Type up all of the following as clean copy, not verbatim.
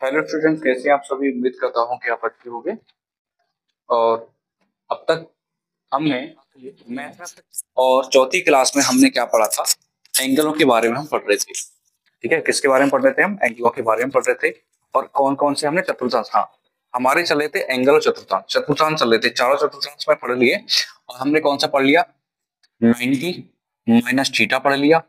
Hello student, कैसे हैं आप सभी। उम्मीद करता हूँ कि आप अच्छे होंगे। और अब तक हमने मैथ और चौथी क्लास में हमने क्या पढ़ा था। एंगलों के बारे में हम पढ़ रहे थे। ठीक है, किसके बारे में पढ़ रहे थे? हम एंगलों के बारे में पढ़ रहे थे। और कौन कौन से हमने चतुर्थांश, हाँ हमारे चले थे एंगल और चतुर्थांश। चतुर्थांश चल रहे थे, चारों चतुर्थांश में पढ़ लिए। और हमने कौन सा पढ़ लिया? 90 माइनस थीटा पढ़ लिया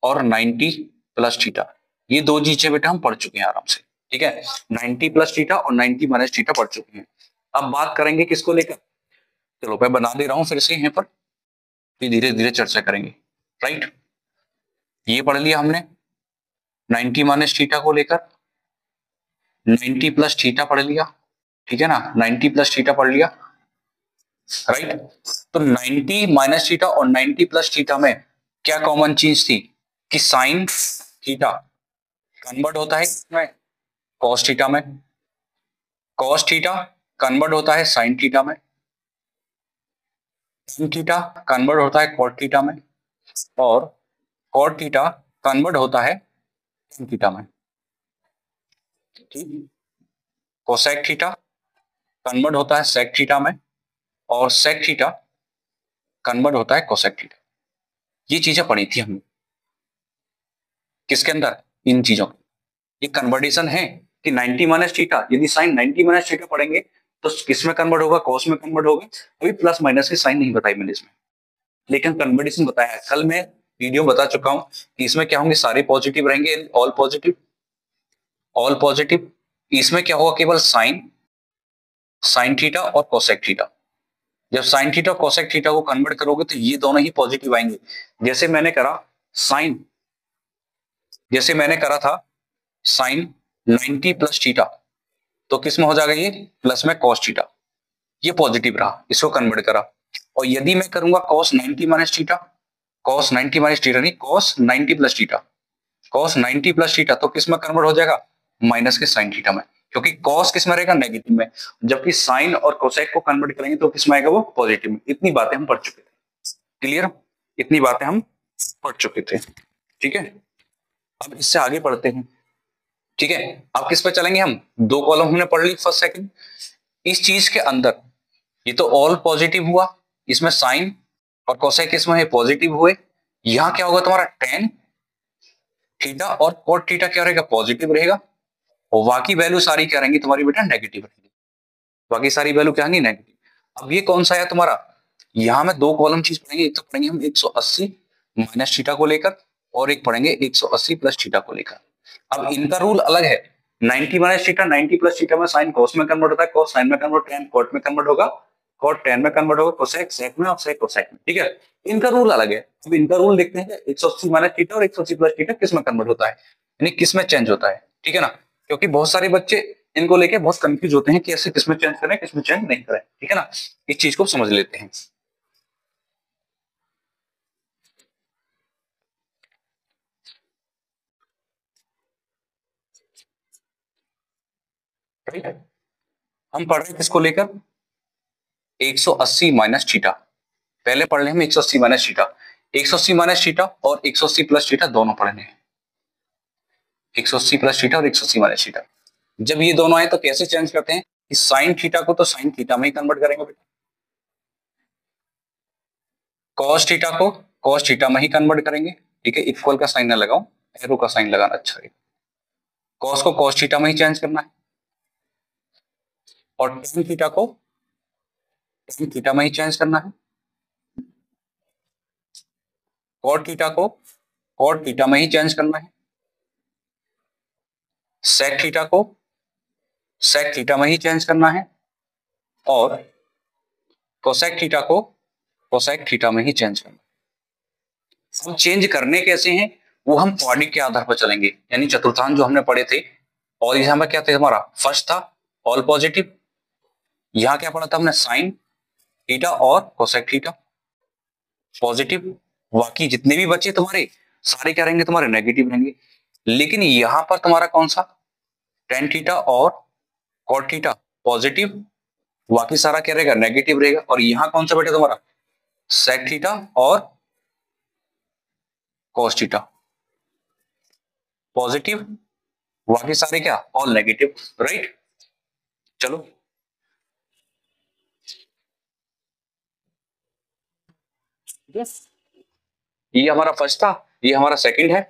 और 90 प्लस थीटा। ये दो चीजें बेटा हम पढ़ चुके हैं आराम से। ठीक है, 90 प्लस थीटा और 90 माइनस थीटा पढ़ चुके हैं। अब बात करेंगे किसको लेकर। चलो मैं बना दे रहा हूं फिर से यहाँ पर, फिर धीरे धीरे चर्चा करेंगे। राइट, ये पढ़ लिया हमने 90 माइनस थीटा को लेकर। 90 प्लस थीटा पढ़ लिया, ठीक है ना, 90 प्लस थीटा पढ़ लिया। राइट, तो 90 माइनस थीटा और 90 प्लस थीटा में क्या कॉमन चीज थी कि साइन थीटा कन्वर्ट होता है इसमें कॉस थीटा में, कॉस थीटा कन्वर्ट होता है साइन थीटा में, sin थीटा कन्वर्ट होता है कॉट थीटा में, और कॉट थीटा कन्वर्ट होता है tan थीटा में। ठीक, कोसेक थीटा कन्वर्ट होता है सेक थीटा में, और सेक थीटा कन्वर्ट होता है कोसेक थीटा। ये चीजें पढ़ी थी हमने किसके अंदर, इन चीजों की। ये कन्वर्टेशन है कि 90 माइनस थीटा, यदि साइन 90 माइनस थीटा पढ़ेंगे तो किस में कन्वर्ट होगा? कॉस में कन्वर्ट होगा। अभी प्लस माइनस की साइन नहीं बताई मैंने इसमें, लेकिन कन्वर्टेशन बताया है। कल मैं वीडियो बता चुका हूं कि इसमें क्या होंगे, सारे पॉजिटिव रहेंगे, ऑल पॉजिटिव, ऑल पॉजिटिव। इसमें क्या होगा? केवल साइन, साइन थीटा और कोसेक थीटा। जब साइन थीटा और कोसेक थीटा को कन्वर्ट करोगे तो ये दोनों ही पॉजिटिव आएंगे। जैसे मैंने करा साइन, जैसे मैंने करा था साइन 90 प्लस थीटा, तो किस में हो जाएगा? ये प्लस में कॉस थीटा, ये पॉजिटिव रहा, इसको कन्वर्ट करा। और यदि मैं करूंगा cos 90 minus theta, cos 90 minus theta नहीं, cos 90 plus theta, cos 90 plus theta, तो किस में कन्वर्ट हो जाएगा? माइनस के साइन थीटा में, क्योंकि कॉस किस में रहेगा? नेगेटिव में। जबकि साइन और कोसेक को कन्वर्ट करेंगे तो किस में आएगा? वो पॉजिटिव में। इतनी बातें हम पढ़ चुके थे। क्लियर, इतनी बातें हम पढ़ चुके थे। ठीक है, अब इससे आगे पढ़ते हैं। ठीक है, अब किस पे चलेंगे हम? दो कॉलम हमने पढ़ ली, फर्स्ट सेकंड। इस चीज के अंदर ये तो ऑल पॉजिटिव हुआ, इसमें साइन और कोसेक इसमें है पॉजिटिव हुए। यहां क्या होगा तुम्हारा? टेन थीटा और कोट थीटा क्या रहेगा? पॉजिटिव रहेगा। और बाकी वैल्यू सारी क्या रहेंगी तुम्हारी बेटा? नेगेटिव रहेंगी। बाकी सारी वैल्यू क्या होंगी? नेगेटिव। अब ये कौन सा है तुम्हारा? यहां में दो कॉलम चीज पढ़ेंगे। एक तो पढ़ेंगे हम 180 माइनस थीटा को लेकर, और एक पढ़ेंगे 180 प्लस थीटा को लेकर। अब इनका रूल अलग है। 90 माइनस थीटा 90 प्लस थीटा में साइन कॉस में कन्वर्ट होता है, कॉस साइन में कन्वर्ट, टेन कॉट में कन्वर्ट होगा, कॉट टेन में कन्वर्ट होगा, कोसेक सेक में, और सेक कोसेक में। ठीक है, इनका रूल अलग है। अब इनका रूल देखते हैं। 180 माइनस थीटा और 180 प्लस थीटा किस में कन्वर्ट होता है, यानी किस में चेंज होता है। ठीक है ना, क्योंकि बहुत सारे बच्चे इनको लेके बहुत कंफ्यूज होते हैं कि ऐसे किस में चेंज करें, किस में चेंज नहीं करें। ठीक है ना, इस चीज को समझ लेते हैं। ठीक है, हम पढ़ रहे हैं किसको लेकर? 180 माइनस थीटा। पहले पढ़ रहे हैं हम 180 माइनस थीटा। 180 माइनस थीटा और 180 प्लस थीटा दोनों पढ़ने हैं। 180 प्लस थीटा और 180 माइनस थीटा। जब ये दोनों आए तो कैसे चेंज करते हैं कि साइन थीटा को तो साइन थीटा में ही कन्वर्ट करेंगे बेटा, कॉस थीटा को कॉस थीटा में ही कन्वर्ट करेंगे। ठीक है, इक्वल का साइन ना लगाऊं, एरो का साइन लगाना अच्छा है। कॉस को कॉस थीटा में ही चेंज करना है, और टेन थीटा को टेन थीटा में ही चेंज करना है। कॉट थीटा को कॉट थीटा में ही चेंज करना है। सेक थीटा को सेक थीटा में ही चेंज करना है, और कोसेक थीटा को कोसेक थीटा में ही चेंज करना है। अब चेंज करने कैसे हैं वो हम क्वाड्रिक के आधार पर चलेंगे, यानी चतुर्थांश जो हमने पढ़े थे। और यहाँ पर क्या था हमारा? फर्स्ट था ऑल पॉजिटिव। यहाँ क्या पढ़ा था हमने? साइन थीटा और कोसेक थीटा पॉजिटिव। बाकी जितने भी बच्चे तुम्हारे सारे क्या रहेंगे? तुम्हारे नेगेटिव रहेंगे। लेकिन यहां पर तुम्हारा कौन सा? टेन थीटा और कॉट थीटा पॉजिटिव, बाकी सारा क्या रहेगा? नेगेटिव रहेगा। और यहां कौन सा बेटा तुम्हारा? सेक थीटा और कॉस थीटा पॉजिटिव, बाकी सारे क्या, ऑल नेगेटिव, राइट। चलो यस, ये हमारा फर्स्ट था, ये हमारा सेकंड है,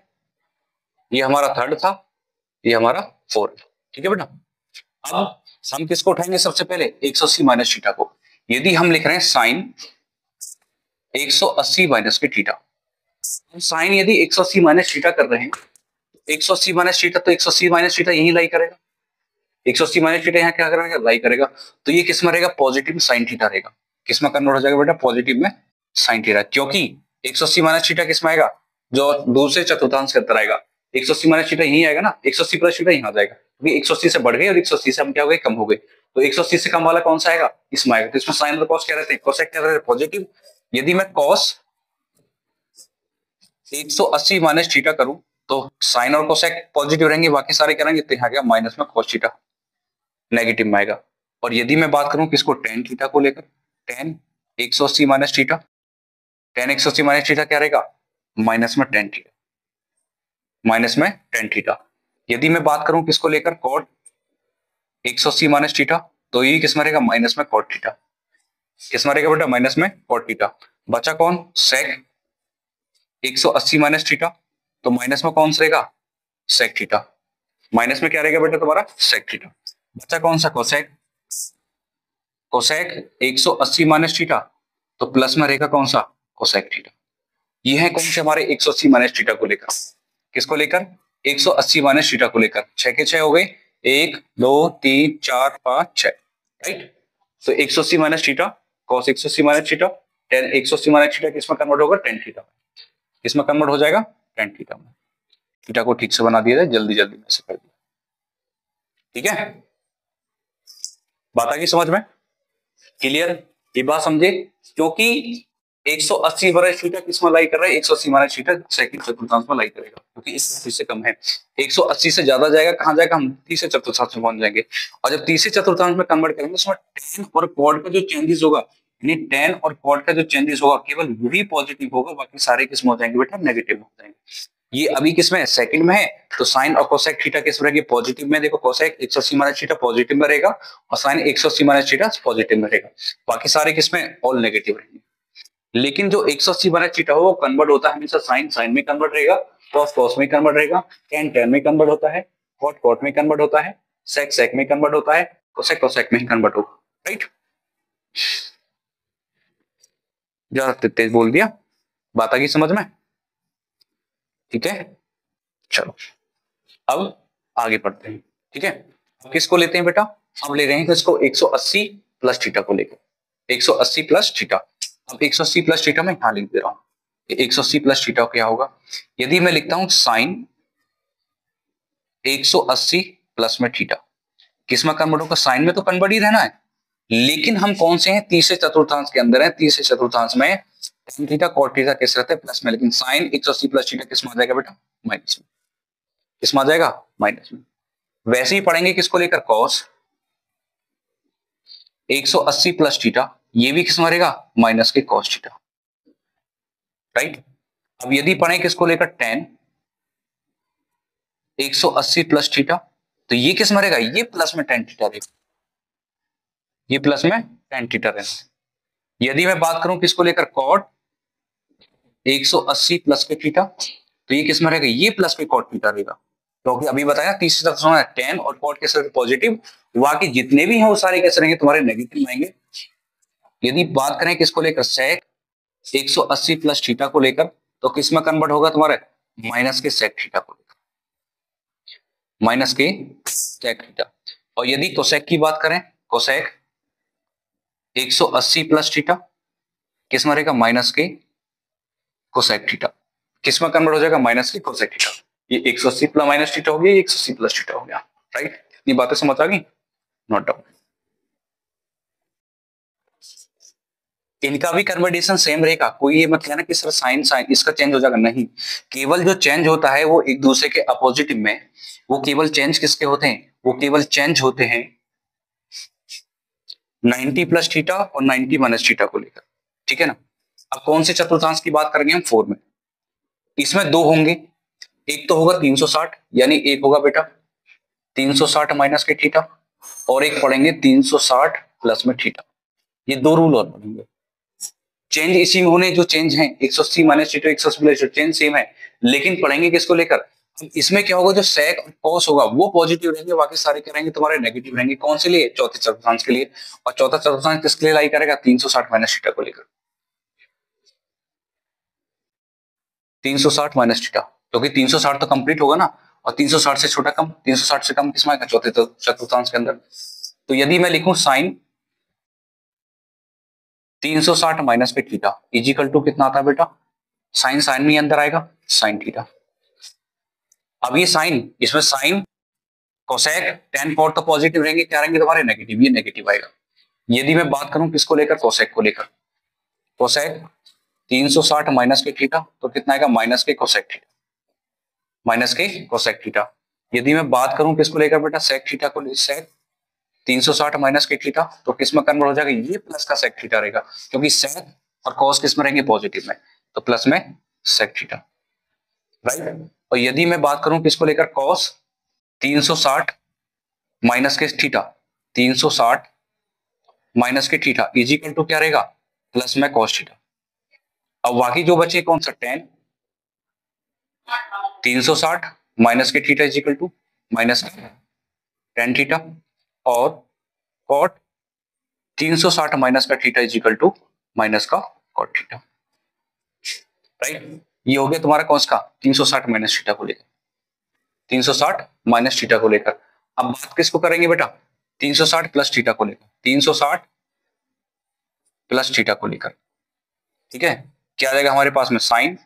ये हमारा थर्ड था, ये हमारा फोर्थ। ठीक है बेटा। अब हम किसको उठाएंगे सबसे पहले, 180 माइनस थीटा को। यदि हम लिख रहे हैं साइन 180 माइनस के थीटा, साइन यदि 180 माइनस थीटा कर रहे हैं, 180 माइनस थीटा, तो 180 माइनस थीटा यही लाई करेगा, 180 माइनस थीटा यहाँ क्या करेगा, लाई करेगा। तो ये किस में रहेगा, पॉजिटिव साइन थीटा रहेगा। किस में कन्वर्ट हो जाएगा बेटा, पॉजिटिव में साइन थीटा, क्योंकि 180 माइनस थीटा किस में आएगा, जो दूसरे चतुर्थांश के अंदर आएगा। 180 माइनस थीटा यही आएगा ना, 180 प्लस थीटा यहाँ आ जाएगा, क्योंकि 180 से बढ़ गई और 180 से हम क्या हो गए, कम हो गए। तो 180 से कम वाला कौन सा आएगा, इसमें आएगा। तो इसमें साइन और कॉस क्या रहते हैं, कोसेक क्या रहते हैं, पॉजिटिव। यदि मैं कॉस 180 माइनस थीटा करूं तो साइन और कोसेक पॉजिटिव रहेंगे, बाकी सारे क्या रहेंगे, तो यहाँ गया माइनस में कॉस थीटा नेगेटिव में आएगा। और यदि मैं बात करूं किसको, टेन थीटा को लेकर, ten 180 minus theta, ten 180 minus theta क्या रहेगा, माइनस में टेन थीटा, माइनस में टेन थीटा। यदि मैं बात करूं किसको लेकर, कॉट 180 माइनस थीटा, तो ये किस में रहेगा, माइनस में कॉट थीटा। किस में रहेगा बेटा, माइनस में कॉट थीटा। बचा कौन, सेक 180 माइनस थीटा, तो माइनस में कौन सा रहेगा, सेक थीटा। माइनस में क्या रहेगा बेटा तुम्हारा, सेक थीटा। बचा कौन सा, कोसेक, कोसेक 180 माइनस थीटा, तो प्लस में रहेगा कौन सा, कोसेक थीटा। ये है कौन से हमारे 180 माइनस थीटा को लेकर, किसको लेकर, 180 माइनस थीटा को लेकर। 6 के 6 हो गए, 1 2 3 4 5 6, राइट। तो 180 minus theta, cos 180 minus theta, ten 180 minus theta किसमें कन्वर्ट होगा, टेन थीटा। किसमें कन्वर्ट हो जाएगा, टेन थीटा में। थीटा को ठीक से बना दिया जाए, जल्दी जल्दी में से कर दिया, ठीक है। बात आ गई समझ में, क्लियर, ये बात समझे। क्योंकि 180 माइनस थीटा किसमें लाई कर रहा है, 180 माइनस थीटा सेकंड चतुर्थांश में लाई करेगा, क्योंकि इस राशि से कम है। 180 से ज्यादा जाएगा, कहां जाएगा, हम तीसरे चतुर्थांश में पहुंच जाएंगे। और जब तीसरे चतुर्थांश में कन्वर्ट करेंगे, उसमें टेन और कॉड का जो चेंजेस होगा, यानी टेन और कॉड का जो चेंजेस होगा, केवल वही पॉजिटिव होगा, बाकी सारे किसमें हो जाएंगे बेटा, नेगेटिव हो जाएंगे। ये अभी किसमें है, सेकंड में है। तो साइन और कोसेक थीटा किस रहेगी, पॉजिटिव में। देखो कोसेक 180 माइनस थीटा पॉजिटिव में रहेगा, और साइन 180 माइनस थीटा पॉजिटिव में रहेगा, बाकी सारे किसमें, ऑल नेगेटिव रहेंगे। लेकिन जो 180 माइनस थीटा हो वो कन्वर्ट होता है हमेशा साइन साइन में कन्वर्ट रहेगा, कॉस कॉस में कन्वर्ट रहेगा, टेन टेन में कन्वर्ट होता है, कॉट कॉट में कन्वर्ट होता है, सेक सेक में कन्वर्ट होता है, कोसेक कोसेक में ही कन्वर्ट होगा, राइट। जरा तेज बोल दिया, बात आ गई समझ में, ठीक है। चलो अब आगे बढ़ते हैं, ठीक है। अब किसको लेते हैं बेटा, अब ले रहे हैं किसको, 180 प्लस थीटा को लेकर, 180 प्लस थीटा। अब 180 प्लस थीटा में यहां लिख दे रहा हूं, 180 प्लस थीटा क्या होगा। यदि मैं लिखता हूं साइन 180 प्लस में थीटा, किस में कन्वर्ट होगा, साइन में तो कन्वर्ट ही रहना है, लेकिन हम कौन से हैं, तीसरे चतुर्थांश के अंदर है। तीसरे चतुर्थांश में tan थीटा cot थीटा किस रहता है, प्लस में, लेकिन साइन 180 प्लस थीटा किस में आ जाएगा बेटा, माइनस में। किस में आ जाएगा, माइनस में। वैसे ही पढ़ेंगे किसको लेकर, कॉस 180 प्लस थीटा, ये भी किस में रहेगा, माइनस के कॉस थीटा, राइट। अब यदि पढ़ें किसको लेकर, टेन 180 प्लस थीटा, तो ये किस में रहेगा, ये प्लस में टेन थीटा रहेगा, ये प्लस में टेन थीटा रहेगा। यदि मैं बात करूं किसको लेकर, कॉट 180 प्लस के थीटा, तो ये किस में रहेगा, ये प्लस के कॉट थीटा रहेगा, क्योंकि अभी बताया तीसरे तत्व में टेन और कॉट कैसे पॉजिटिव, बाकी जितने भी हैं वो सारे कैसे रहेंगे, तुम्हारे नेगेटिव आएंगे। यदि बात करें किसको लेकर, सेक 180 प्लस थीटा को लेकर, तो किस में कन्वर्ट होगा तुम्हारे, माइनस के सेक थीटा को लेकर, माइनस के सेक थीटा। और यदि कोसेक की बात करें, कोसेक 180 प्लस थीटा किस में रहेगा, माइनस के कोसेक थीटा, किस में कन्वर्ट हो जाएगा, माइनस के कोसेक थीटा। ये 180 प्लस माइनस थीटा हो गया, 180 प्लस थीटा हो गया, राइट। इतनी बातें समझ आ गई, नोट डाउन। इनका भी कन्वर्टेशन सेम रहेगा, कोई ये मत कहना कि सर साइन साइन इसका चेंज हो जाएगा, नहीं। केवल जो चेंज होता है वो एक दूसरे के अपोजिट में, वो केवल चेंज किसके होते हैं, वो केवल चेंज होते हैं 90 प्लस थीटा और 90 माइनस थीटा को लेकर, ठीक है ना। अब कौन से चतुर्थांश की बात करेंगे हम, 4 में। इसमें दो होंगे, एक तो होगा 360, यानी एक होगा बेटा 360 माइनस के थीटा, और एक पढ़ेंगे 360 प्लस में थीटा। ये दो रूल और पढ़ेंगे। चेंज इसी में होने जो चेंज है 180 minus theta 180 plus change same है, लेकिन पढ़ेंगे किसको लेकर। इसमें क्या होगा, जो सेक और कॉस होगा वो पॉजिटिव रहेंगे, बाकी सारे क्या रहेंगे तुम्हारे नेगेटिव रहेंगे। कौन से लिए, चौथे चतुर्थांश के लिए। और चौथा चतुर्थांश किसके लिए लाई करेगा, 360 माइनस थीटा को लेकर। 360 माइनस थीटा, क्योंकि 360 तो कंप्लीट होगा ना, और 360 से छोटा कम, 360 से कम किसमें आएगा, चौथे चतुर्थांश के अंदर। तो यदि मैं लिखूं साइन 360 माइनस पे थीटा इजिकल टू कितना आता है बेटा, साइन साइन में अंदर आएगा, साइन थीटा। अब ये साइन, इसमें साइन कोसेक टेन कोट तो पॉजिटिव रहेंगे, क्या रहेंगे तुम्हारे नेगेटिव, ये नेगेटिव आएगा। यदि मैं बात करूं किसको लेकर, कोसेक को लेकर, कोसेक 360 माइनस के थीटा तो कितना आएगा, माइनस के कोसेक थीटा, माइनस के कोसेक थीटा। यदि मैं बात करूं किसको लेकर बेटा, सेक थीटा को, सेक 360 माइनस के थीटा तो किसमें कन्वर्ट हो जाएगा, ये प्लस का सेक थीटा रहेगा, क्योंकि सेक और कॉस किसमें रहेंगे, पॉजिटिव में, तो प्लस में सेक थीटा, राइट। और यदि मैं बात करूं किसको लेकर, कॉस 360 माइनस के थीटा, 360 माइनस के थीटा इजिकल टू क्या रहेगा, प्लस में कॉस थीटा। अब बाकी जो बचे कौन सा, टेन 360 माइनस के theta is equal to minus tan theta, और कॉट 360 माइनस का थीटा इजिकल टू माइनस का कॉट थीटा, राइट। ये हो गया तुम्हारा कौन सा, 360 माइनस थीटा को लेकर, 360 माइनस थीटा को लेकर। अब बात किसको करेंगे बेटा, 360 प्लस थीटा को लेकर, 360 प्लस थीटा को लेकर, ठीक है। क्या आ जाएगा हमारे पास में, sine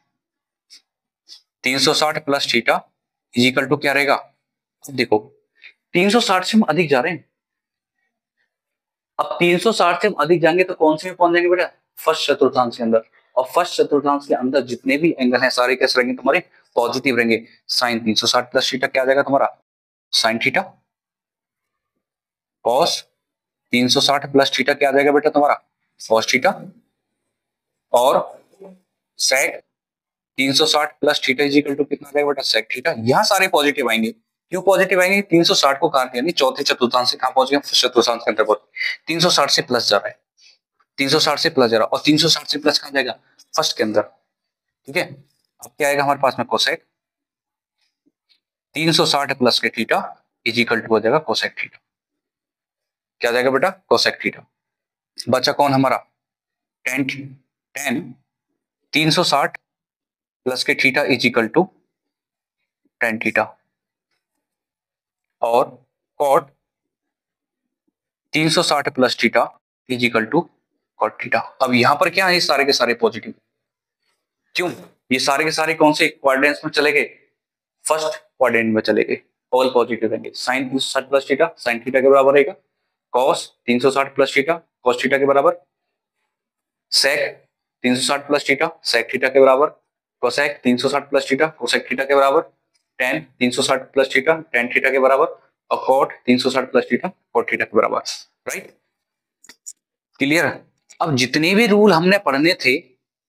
360 plus theta is equal to क्या रहेगा, देखो 360 से हम अधिक जा रहे हैं, अब 360 से हम अधिक जाएंगे तो कौन से में पहुंच जाएंगे बेटा, फर्स्ट चतुर्थांश के अंदर। और फर्स्ट चतुर्थांश के अंदर जितने भी एंगल हैं सारे कैसे रहेंगे तुम्हारे, पॉजिटिव रहेंगे। साइन 360 प्लस थीटा क्या आ जाएगा तुम्हारा, sine theta, cos 360 plus theta क्या आ जाएगा बेटा तुम्हारा, कॉस थीटा, और सेक 360 प्लस थीटा इजिकल टू कितना आ जाएगा बेटा, सेक थीटा। यहाँ सारे पॉजिटिव आएंगे। क्यों पॉजिटिव आएंगे, 360 को काट दिया, चौथे चतुर्थांश से कहां पहुंच गए, फर्स्ट चतुर्थांश के अंदर पहुंच, 360 से प्लस जा रहा है, 360 से प्लस जा रहा है, और 360 से प्लस कहां जाएगा, फर्स्ट के अंदर, ठीक है। अब क्या आएगा हमारे पास में, कोसेक 360 प्लस के थीटा इजिकल टू हो जाएगा कोसेक थीटा, क्या जाएगा बेटा, कोसेक थीटा। बचा कौन हमारा, टेन, 360 प्लस के theta is equal to tan theta, और cot 360 plus theta is equal to cot theta. अब यहां पर क्या है, सारे के सारे पॉजिटिव। क्यों, ये सारे के सारे कौन से क्वाड्रेंट्स में चले गए, फर्स्ट क्वाड्रेंट में चले गए, ऑल पॉजिटिव रहेंगे। Sine 360 plus theta sine theta के बराबर रहेगा, cos 360 plus theta cos theta के बराबर, sec 360 plus theta sec theta के बराबर, cosec 360 plus theta cosec theta के बराबर, tan 360 plus theta tan theta के बराबर, और cot 360 plus theta cot theta के बराबर, राइट। क्लियर। अब जितने भी रूल हमने पढ़ने थे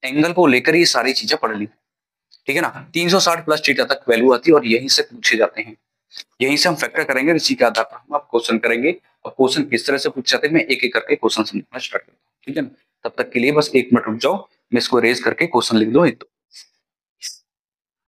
एंगल को लेकर ये सारी चीजें पढ़ ली, ठीक है ना। 360 प्लस थीटा तक वैल्यू आती है और यहीं से पूछे जाते हैं, यहीं से हम फैक्टर करेंगे, इसी के आधार पर हम आप क्वेश्चन करेंगे। और क्वेश्चन किस तरह से पूछ जाते हैं मैं एक एक करके क्वेश्चन समझना स्टार्ट करता हूँ, ठीक है ना। तब तक के लिए बस 1 मिनट रुक जाओ, मैं इसको रेज करके क्वेश्चन लिख दो एक दो।